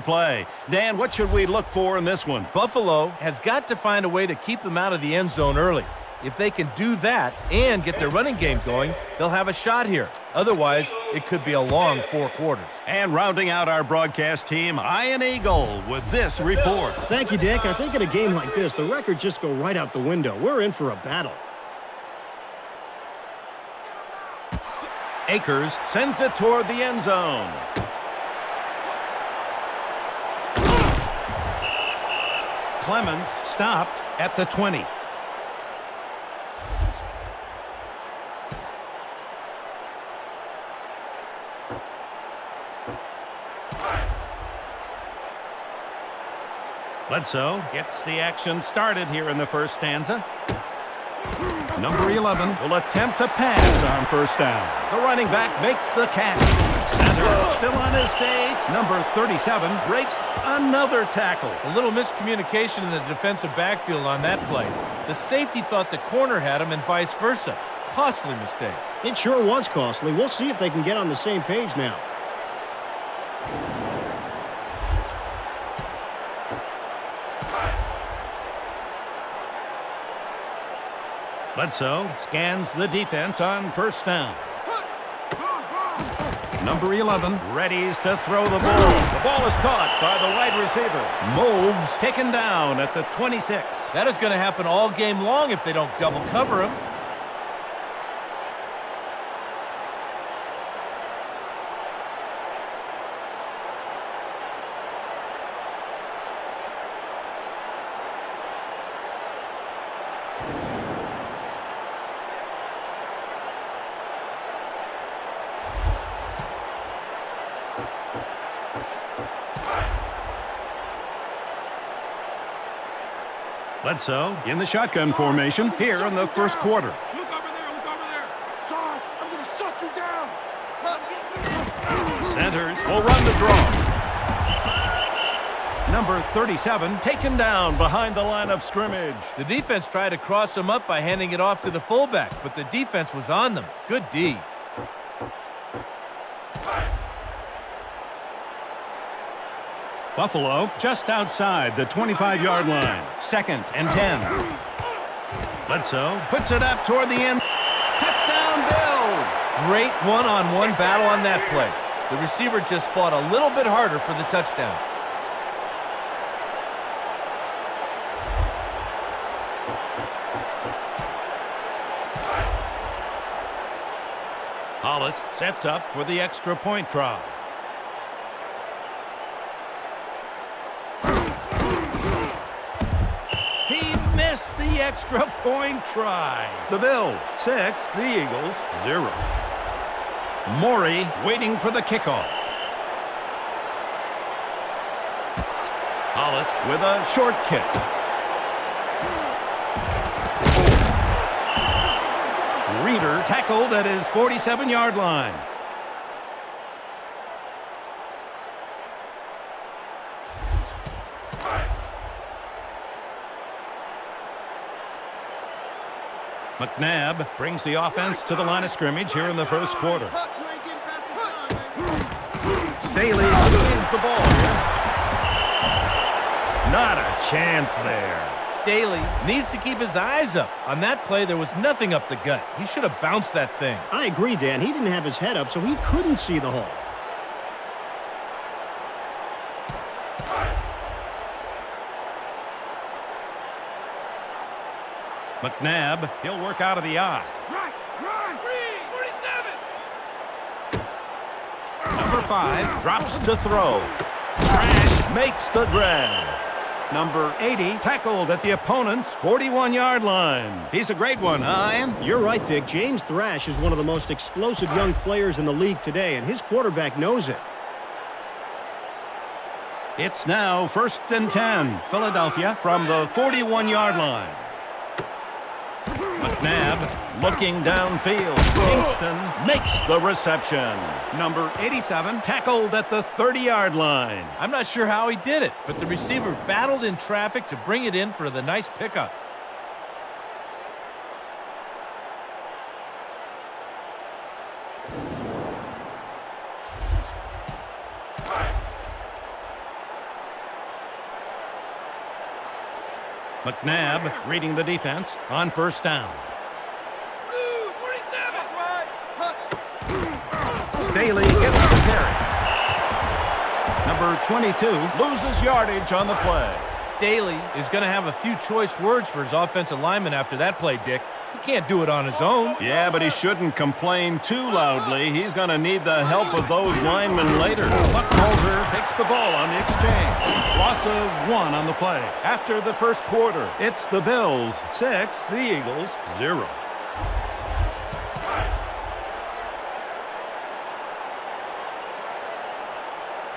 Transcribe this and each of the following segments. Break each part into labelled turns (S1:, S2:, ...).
S1: play-by-play. Dan, what should we look for in this one?
S2: Buffalo has got to find a way to keep them out of the end zone early. If they can do that and get their running game going, they'll have a shot here. Otherwise, it could be a long 4 quarters.
S1: And rounding out our broadcast team, Ian Eagle with this report.
S3: Thank you, Dick. I think in a game like this, the records just go right out the window. We're in for a battle.
S1: Akers sends it toward the end zone. Clemens stopped at the 20. Bledsoe gets the action started here in the first stanza. Number 11 will attempt a pass on first down. The running back makes the catch. Center still on his feet. Number 37 breaks another tackle.
S2: A little miscommunication in the defensive backfield on that play. The safety thought the corner had him and vice versa. Costly mistake.
S3: It sure was costly. We'll see if they can get on the same page now.
S1: Bledsoe scans the defense on first down. Number 11 readies to throw the ball. The ball is caught by the wide receiver. Moves taken down at the 26.
S2: That is going to happen all game long if they don't double cover him.
S1: Bledsoe in the shotgun formation here in the first quarter.
S4: Look over there, look over there. Sean, I'm going to shut you down.
S1: Centers will run the draw. Number 37 taken down behind the line of scrimmage.
S2: The defense tried to cross him up by handing it off to the fullback, but the defense was on them. Good D.
S1: Buffalo just outside the 25-yard line. 2nd and 10. Bledsoe puts it up toward the end. Touchdown, Bills!
S2: Great one-on-one battle on that play. The receiver just fought a little bit harder for the touchdown.
S1: Hollis sets up for the extra point try. The extra point try. The Bills 6, the Eagles 0. Morey waiting for the kickoff. Hollis with a short kick. Reeder tackled at his 47-yard line. McNabb brings the offense to the line of scrimmage here in the first quarter. Staley wins the ball here. Not a chance there.
S2: Staley needs to keep his eyes up. On that play, there was nothing up the gut. He should have bounced that thing.
S3: I agree, Dan. He didn't have his head up, so he couldn't see the hole.
S1: McNabb, he'll work out of the eye.
S4: Right. 47.
S1: Number 5 drops to throw. Thrash makes the grab. Number 80 tackled at the opponent's 41-yard line. He's a great one, Ian.
S3: You're right, Dick. James Thrash is one of the most explosive young players in the league today, and his quarterback knows it.
S1: It's now 1st and 10. Philadelphia from the 41-yard line. McNabb looking downfield. Kingston makes the reception. Number 87 tackled at the 30-yard line.
S2: I'm not sure how he did it, but the receiver battled in traffic to bring it in for the nice pickup.
S1: McNabb reading the defense on first down.
S4: 27.
S1: Staley gets the carry. Number 22 loses yardage on the play.
S2: Staley is going to have a few choice words for his offensive lineman after that play, Dick. He can't do it on his own.
S1: Yeah, but he shouldn't complain too loudly. He's going to need the help of those linemen later. Buckholzer takes the ball on the exchange. Loss of 1 on the play. After the first quarter, it's the Bills 6, the Eagles 0.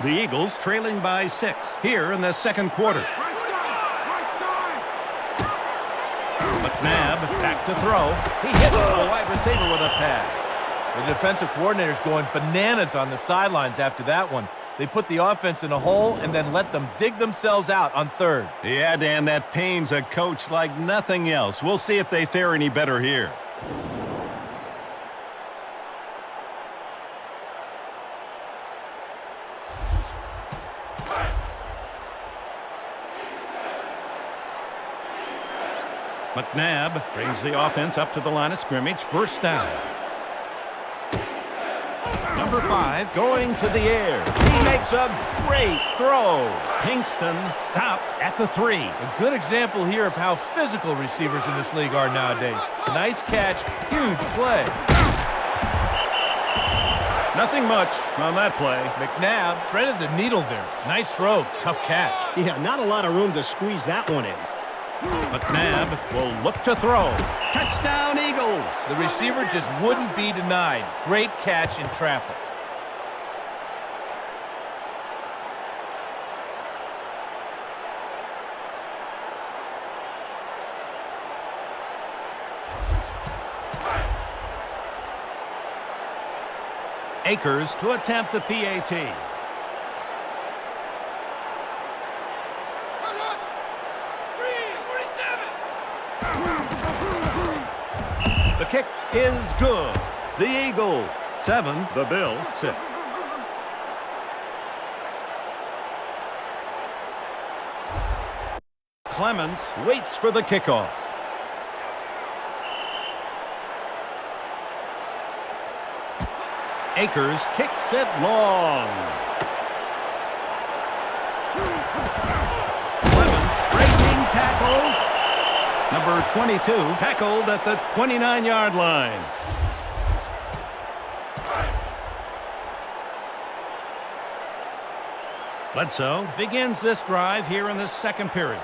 S1: The Eagles trailing by 6 here in the second quarter. McNabb back to throw. He hits the wide receiver with a pass.
S2: The defensive coordinator's going bananas on the sidelines after that one. They put the offense in a hole and then let them dig themselves out on third.
S1: Yeah, Dan, that pains a coach like nothing else. We'll see if they fare any better here. McNabb brings the offense up to the line of scrimmage. First down. Number 5 going to the air. He makes a great throw. Kingston stopped at the 3.
S2: A good example here of how physical receivers in this league are nowadays. Nice catch, huge play.
S1: Nothing much on that play.
S2: McNabb threaded the needle there. Nice throw, tough catch.
S3: Yeah, not a lot of room to squeeze that one in.
S1: McNabb will look to throw. Touchdown, Eagles!
S2: The receiver just wouldn't be denied. Great catch in traffic.
S1: Akers to attempt the PAT. The kick is good. The Eagles 7, the Bills 6. Clemens waits for the kickoff. Akers kicks it long. Clemens breaking tackles. Number 22 tackled at the 29-yard line. Bledsoe begins this drive here in the second period.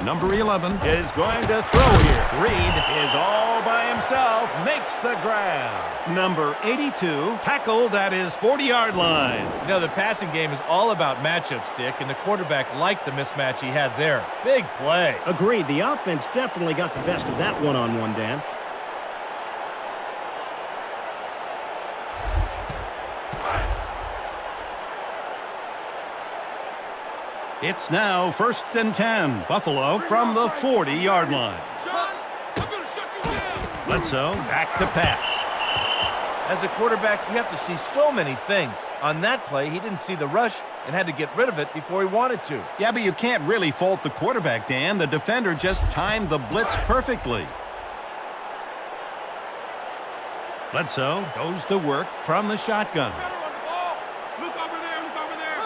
S1: Number 11 is going to throw here. Reed is all by himself, makes the grab. Number 82 tackled at his 40-yard line.
S2: You know, the passing game is all about matchups, Dick, and the quarterback liked the mismatch he had there. Big play.
S3: Agreed. The offense definitely got the best of that one-on-one, Dan.
S1: It's now 1st and 10. Buffalo from the 40-yard line.
S4: John, I'm going to shut you down.
S1: Bledsoe back to pass.
S2: As a quarterback, you have to see so many things. On that play, he didn't see the rush and had to get rid of it before he wanted to.
S1: Yeah, but you can't really fault the quarterback, Dan. The defender just timed the blitz perfectly. Bledsoe goes to work from the shotgun.
S4: Better on the ball. Look over there. Look over there.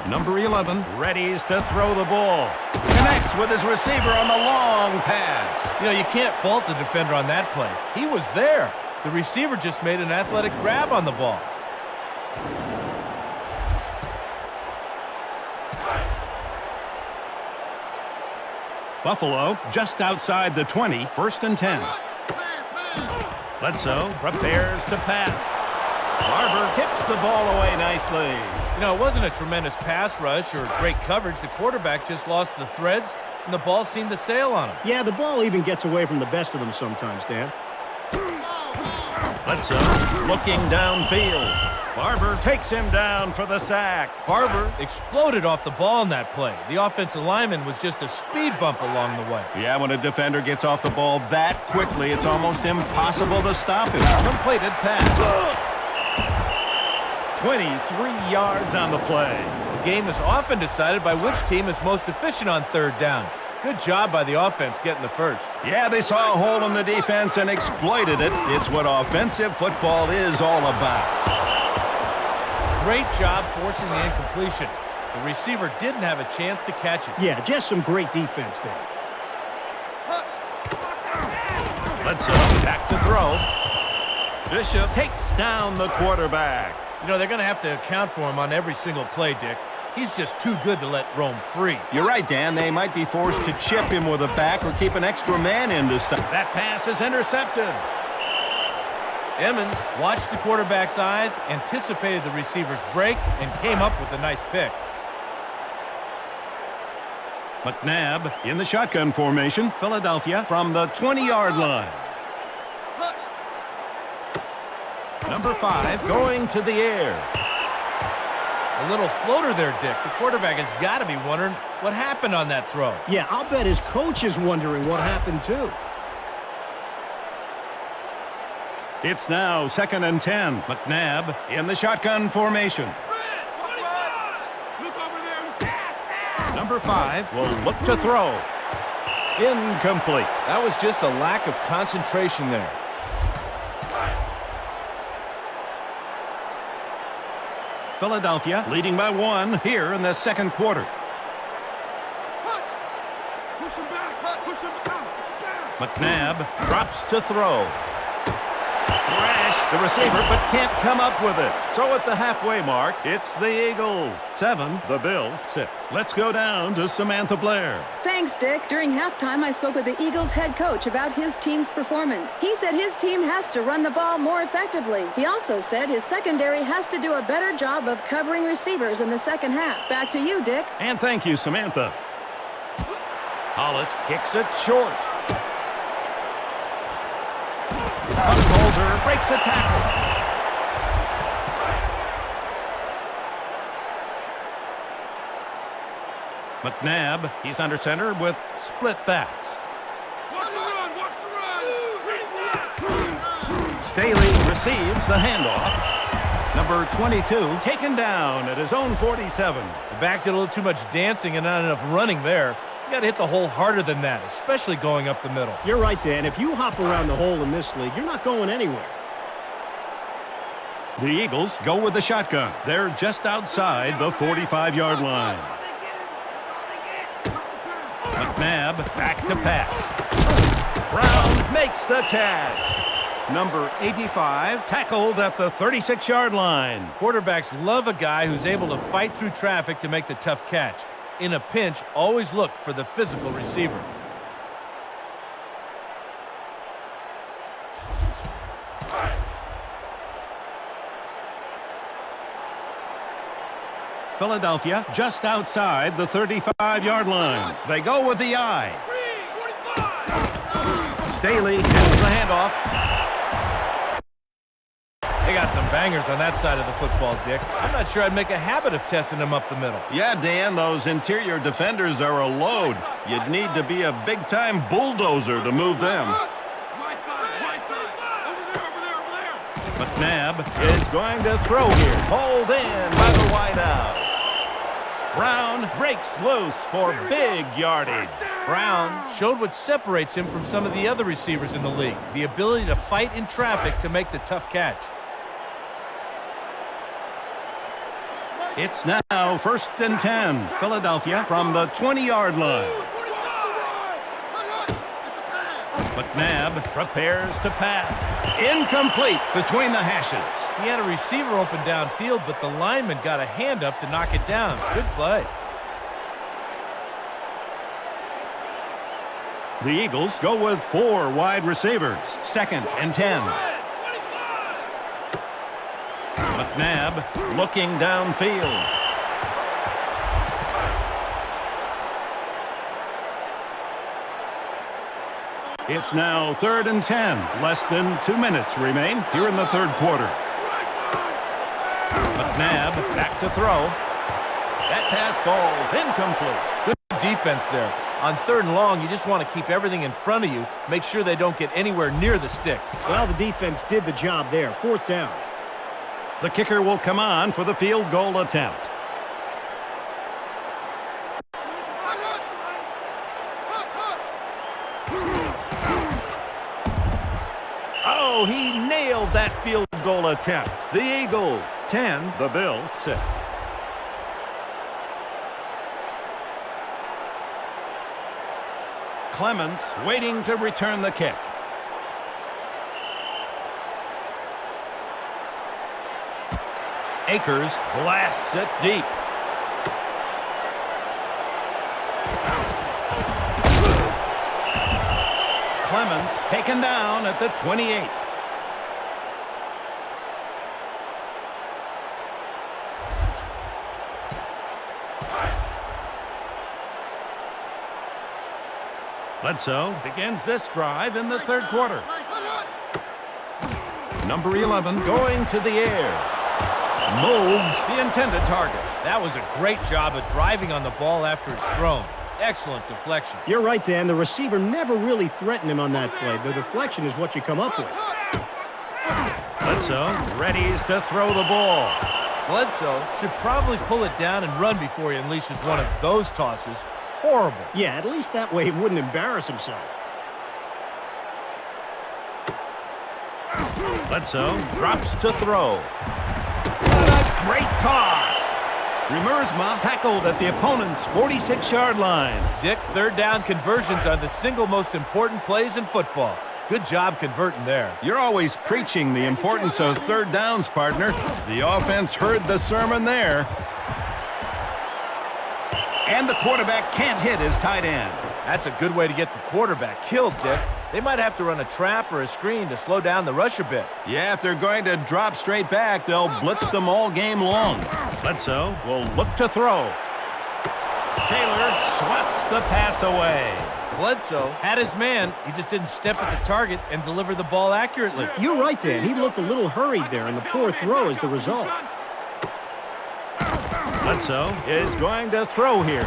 S1: Number 11 readies to throw the ball. Connects with his receiver on the long pass.
S2: You know, you can't fault the defender on that play. He was there. The receiver just made an athletic grab on the ball.
S1: Buffalo just outside the 20, 1st and 10. Bledsoe prepares to pass. Barber tips the ball away nicely.
S2: You know, it wasn't a tremendous pass rush or great coverage. The quarterback just lost the threads, and the ball seemed to sail on him.
S3: Yeah, the ball even gets away from the best of them sometimes, Dan.
S1: Bledsoe looking downfield. Barber takes him down for the sack.
S2: Barber exploded off the ball in that play. The offensive lineman was just a speed bump along the way.
S1: Yeah, when a defender gets off the ball that quickly, it's almost impossible to stop him. Completed pass. 23 yards on the play.
S2: game is often decided by which team is most efficient on third down. Good job by the offense getting the first.
S1: Yeah, they saw a hole in the defense and exploited it. It's what offensive football is all about.
S2: Great job forcing the incompletion. The receiver didn't have a chance to catch it.
S3: Yeah, just some great defense there.
S1: Bledsoe back to throw. Bishop takes down the quarterback.
S2: You know, they're going to have to account for him on every single play, Dick. He's just too good to let roam free.
S1: You're right, Dan. They might be forced to chip him with a back or keep an extra man in to stop. That pass is intercepted.
S2: Emmons watched the quarterback's eyes, anticipated the receiver's break, and came up with a nice pick.
S1: McNabb in the shotgun formation. Philadelphia from the 20-yard line. Number 5 going to the air.
S2: A little floater there, Dick. The quarterback has got to be wondering what happened on that throw.
S3: Yeah, I'll bet his coach is wondering what happened too.
S1: It's now 2nd and 10. McNabb in the shotgun formation.
S4: Look over there.
S1: Number 5 will look to throw. Incomplete.
S2: That was just a lack of concentration there.
S1: Philadelphia leading by 1 here in the second quarter.
S4: Push him back. Push him down. Push him down.
S1: McNabb drops to throw. Thrash the receiver, but can't come up with it. So at the halfway mark, it's the Eagles 7, the Bills 6. Let's go down to Samantha Blair.
S5: Thanks, Dick. During halftime, I spoke with the Eagles head coach about his team's performance. He said his team has to run the ball more effectively. He also said his secondary has to do a better job of covering receivers in the second half. Back to you, Dick.
S1: And thank you, Samantha. Hollis kicks it short. Holder breaks a tackle. McNabb, he's under center with split backs.
S4: Watch the run. Watch the run.
S1: Staley receives the handoff. Number 22 taken down at his own 47.
S2: The back did a little too much dancing and not enough running there. You got to hit the hole harder than that, especially going up the middle.
S3: You're right, Dan. If you hop around the hole in this league, you're not going anywhere.
S1: The Eagles go with the shotgun. They're just outside the 45-yard line. McNabb back to pass. Brown makes the catch. Number 85 tackled at the 36-yard line.
S2: Quarterbacks love a guy who's able to fight through traffic to make the tough catch. In a pinch, always look for the physical receiver.
S1: Philadelphia just outside the 35-yard line. They go with the eye. Staley gets the handoff.
S2: They got some bangers on that side of the football, Dick. I'm not sure I'd make a habit of testing them up the middle.
S1: Yeah, Dan, those interior defenders are a load. You'd need to be a big-time bulldozer to move them.
S4: Right side. Right side. Over there. Over there. Over there.
S1: McNabb is going to throw here. Pulled in by the wideout. Brown breaks loose for big yardage.
S2: Brown showed what separates him from some of the other receivers in the league, the ability to fight in traffic to make the tough catch.
S1: It's now 1st and 10. Philadelphia from the 20-yard line. McNabb prepares to pass. Incomplete between the hashes.
S2: He had a receiver open downfield, but the lineman got a hand up to knock it down. Good play.
S1: The Eagles go with 4 wide receivers. 2nd and 10. McNabb looking downfield. It's now 3rd and 10. Less than 2 minutes remain here in the third quarter. McNabb back to throw. That pass falls incomplete.
S2: Good defense there. On 3rd and long, you just want to keep everything in front of you. Make sure they don't get anywhere near the sticks.
S3: Well, the defense did the job there. 4th down.
S1: The kicker will come on for the field goal attempt. field goal attempt. The Eagles 10, the Bills 6. Clemens waiting to return the kick. Akers blasts it deep. Clemens taken down at the 28. Bledsoe begins this drive in the third quarter. Number 11 going to the air. Moves the intended target.
S2: That was a great job of driving on the ball after it's thrown. Excellent deflection.
S3: You're right, Dan. The receiver never really threatened him on that play. The deflection is what you come up with.
S1: Bledsoe readies to throw the ball.
S2: Bledsoe should probably pull it down and run before he unleashes one of those tosses. Horrible.
S3: Yeah, at least that way he wouldn't embarrass himself.
S1: Bledsoe drops to throw. What a great toss. Remersma tackled at the opponent's 46-yard line.
S2: Dick, third down conversions are the single most important plays in football. Good job converting there.
S1: You're always preaching the importance of third downs, partner. The offense heard the sermon there. And the quarterback can't hit his tight end.
S2: That's a good way to get the quarterback killed, Dick. They might have to run a trap or a screen to slow down the rush a bit.
S1: Yeah, if they're going to drop straight back, they'll blitz them all game long. Bledsoe will look to throw. Taylor swats the pass away.
S2: Bledsoe had his man. He just didn't step at the target and deliver the ball accurately.
S3: You're right, Dan. He looked a little hurried there, and the poor throw is the result.
S1: Bledsoe is going to throw here.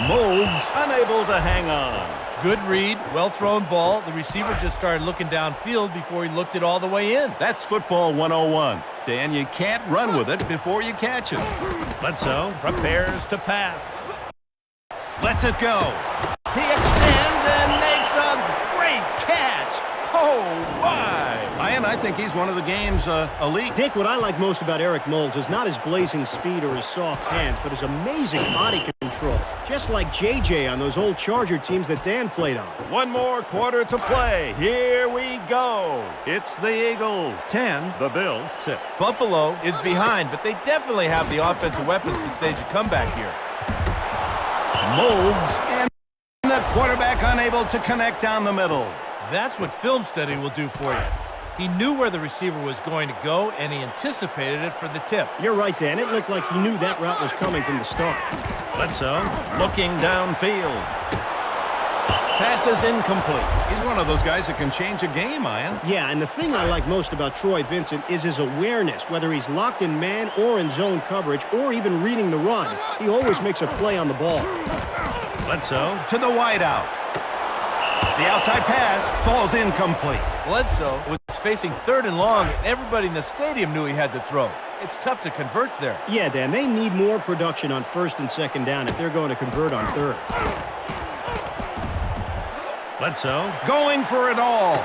S1: Moves unable to hang on.
S2: Good read, well-thrown ball. The receiver just started looking downfield before he looked it all the way in.
S1: That's football 101. Dan, you can't run with it before you catch it. Bledsoe prepares to pass. Lets it go. He extends and makes a great catch. Oh, my. Ryan, I think he's one of the game's elite.
S3: Dick, what I like most about Eric Moulds is not his blazing speed or his soft hands, but his amazing body control. Just like JJ on those old Charger teams that Dan played on.
S1: One more quarter to play. Here we go. It's the Eagles 10, the Bills 6.
S2: Buffalo is behind, but they definitely have the offensive weapons to stage a comeback here.
S1: Moves, and the quarterback unable to connect down the middle.
S2: That's what film study will do for you. He knew where the receiver was going to go, and he anticipated it for the tip.
S3: You're right, Dan. It looked like he knew that route was coming from the start.
S1: Bledsoe looking downfield. Pass is incomplete. He's one of those guys that can change a game, Ian.
S3: Yeah, and the thing I like most about Troy Vincent is his awareness. Whether he's locked in man or in zone coverage or even reading the run, he always makes a play on the ball.
S1: Bledsoe to the wideout. The outside pass falls incomplete.
S2: Bledsoe was facing third and long, and everybody in the stadium knew he had to throw. It's tough to convert there.
S3: Yeah, Dan, they need more production on first and second down if they're going to convert on third.
S1: Bledsoe going for it all.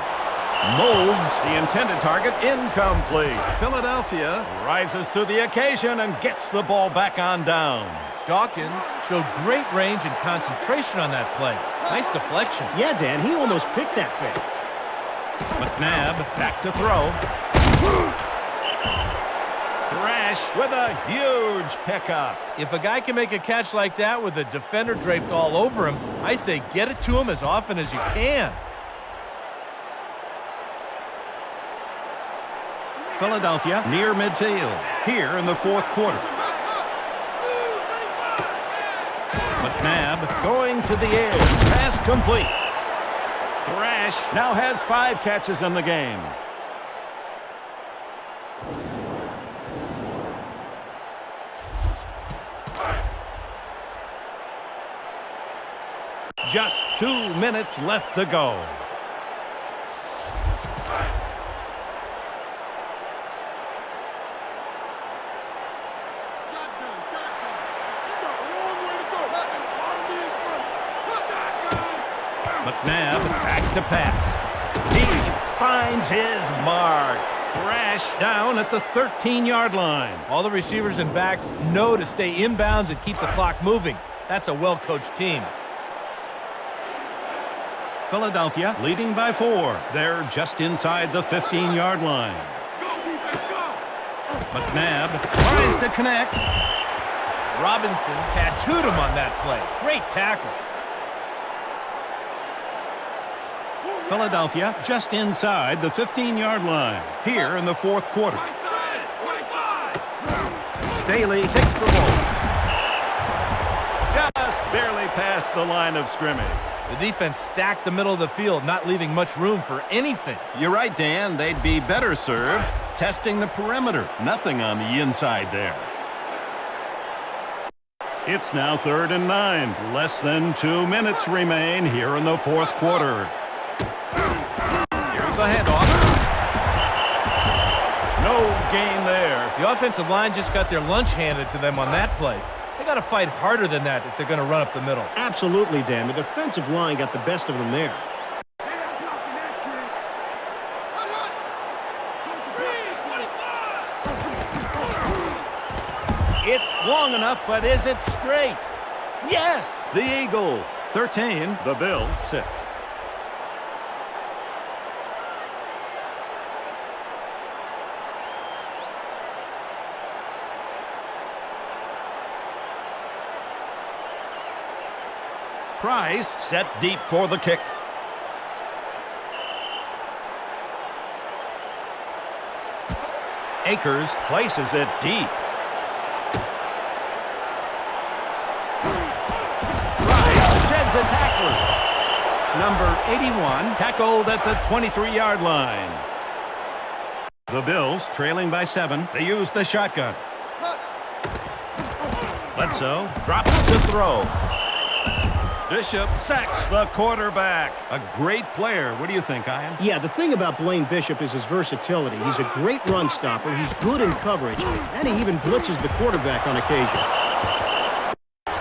S1: Moves the intended target incomplete. Philadelphia rises to the occasion and gets the ball back on down.
S2: Dawkins showed great range and concentration on that play. Nice deflection.
S3: Yeah, Dan, he almost picked that thing.
S1: McNabb back to throw. Thrash with a huge pickup.
S2: If a guy can make a catch like that with a defender draped all over him, I say get it to him as often as you can.
S1: Philadelphia near midfield here in the fourth quarter. McNabb going to the air. Pass complete. Thrash now has 5 catches in the game. Just 2 minutes left to go. McNabb back to pass. He finds his mark. Crash down at the 13-yard line.
S2: All the receivers and backs know to stay inbounds and keep the clock moving. That's a well-coached team.
S1: Philadelphia leading by 4. They're just inside the 15-yard line. McNabb tries to connect.
S2: Robinson tattooed him on that play. Great tackle.
S1: Philadelphia just inside the 15-yard line here in the fourth quarter. Staley takes the ball. Just barely past the line of scrimmage.
S2: The defense stacked the middle of the field, not leaving much room for anything.
S1: You're right, Dan. They'd be better served testing the perimeter. Nothing on the inside there. It's now 3rd and 9. Less than 2 minutes remain here in the fourth quarter. Here's the handoff. No gain there.
S2: The offensive line just got their lunch handed to them on that play. They got to fight harder than that if they're going to run up the middle.
S3: Absolutely, Dan. The defensive line got the best of them there.
S1: It's long enough, but is it straight? Yes! The Eagles 13, the Bills 6. Price set deep for the kick. Akers places it deep. Price sheds a tackler. Number 81 tackled at the 23-yard line. The Bills trailing by 7. They use the shotgun. Bledsoe drops to throw. Bishop sacks the quarterback. A great player. What do you think, Ian?
S3: Yeah, the thing about Blaine Bishop is his versatility. He's a great run stopper. He's good in coverage, and he even blitzes the quarterback on occasion.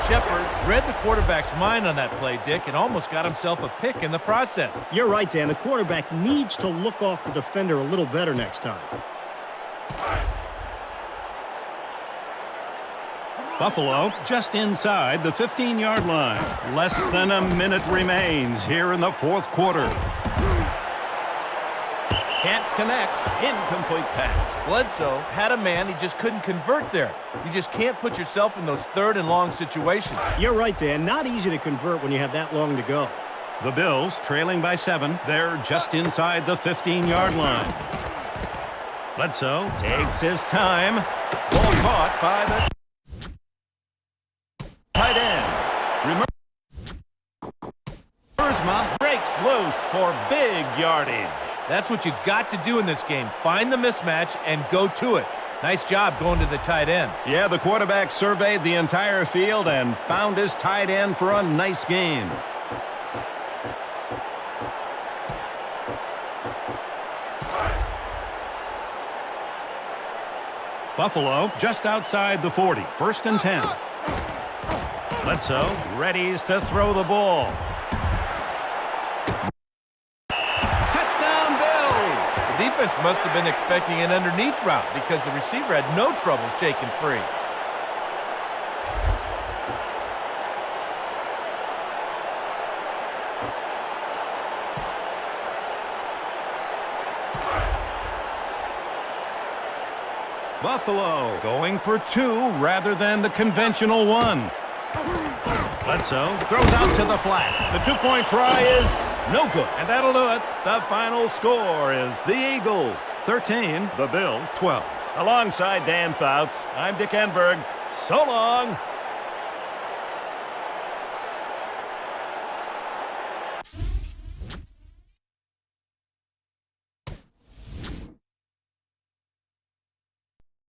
S2: Shepard read the quarterback's mind on that play, Dick, and almost got himself a pick in the process.
S3: You're right, Dan. The quarterback needs to look off the defender a little better next time.
S1: Buffalo just inside the 15-yard line. Less than a minute remains here in the fourth quarter. Can't connect. Incomplete pass.
S2: Bledsoe had a man, he just couldn't convert there. You just can't put yourself in those 3rd and long situations.
S3: You're right, Dan. Not easy to convert when you have that long to go.
S1: The Bills trailing by 7. They're just inside the 15-yard line. Bledsoe takes his time. Ball caught by the tight end. Mersma breaks loose for big yardage.
S2: That's what you got to do in this game. Find the mismatch and go to it. Nice job going to the tight end.
S1: Yeah, the quarterback surveyed the entire field and found his tight end for a nice gain. Buffalo just outside the 40. 1st and 10. Bledsoe readies to throw the ball. Touchdown, Bills!
S2: The defense must have been expecting an underneath route because the receiver had no trouble shaking free.
S1: Buffalo going for 2 rather than the conventional 1. Bledsoe throws out to the flat. The 2-point try is no good. And that'll do it. The final score is the Eagles 13, the Bills 12. Alongside Dan Fouts, I'm Dick Enberg. So long.